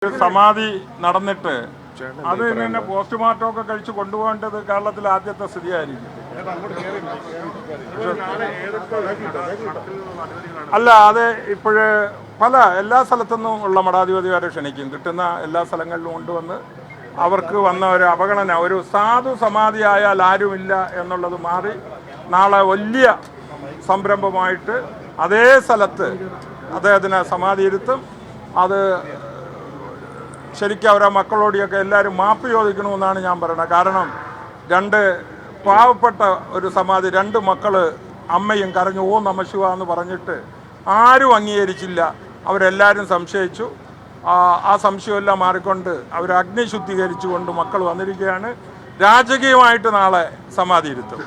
ഒരു സമാധി നടന്നിട്ട് അത് തന്നെ പോസ്റ്റ്മോർട്ടം ഒക്കെ കഴിച്ച് കൊണ്ടുപോകേണ്ടത് കേരളത്തിലെ ആദ്യത്തെ സ്ഥിതിയായിരിക്കും. അല്ല, അത് ഇപ്പോഴ് എല്ലാ സ്ഥലത്തുനിന്നും ഉള്ള മഠാധിപതിമാരെ ക്ഷണിക്കും. കിട്ടുന്ന എല്ലാ സ്ഥലങ്ങളിലും കൊണ്ടുവന്ന് അവർക്ക് വന്ന ഒരു അവഗണന, ഒരു സാധു സമാധിയായാൽ ആരുമില്ല എന്നുള്ളത് മാറി നാളെ വലിയ സംരംഭമായിട്ട് അതേ സ്ഥലത്ത് അദ്ദേഹത്തിന് സമാധി ഇരുത്തും. അത് ശരിക്കും അവരെ മക്കളോടിയൊക്കെ എല്ലാവരും മാപ്പ് ചോദിക്കണമെന്നാണ് ഞാൻ പറയുന്നത്. കാരണം പാവപ്പെട്ട ഒരു സമാധി, 2 മക്കൾ അമ്മയും കരഞ്ഞു ഓ നമശിവ എന്ന് പറഞ്ഞിട്ട് ആരും അംഗീകരിച്ചില്ല. അവരെല്ലാവരും സംശയിച്ചു. ആ സംശയമെല്ലാം മാറിക്കൊണ്ട് അവർ അഗ്നി ശുദ്ധീകരിച്ചുകൊണ്ട് മക്കൾ വന്നിരിക്കുകയാണ്. രാജകീയമായിട്ട് നാളെ സമാധി ഇരുത്തും.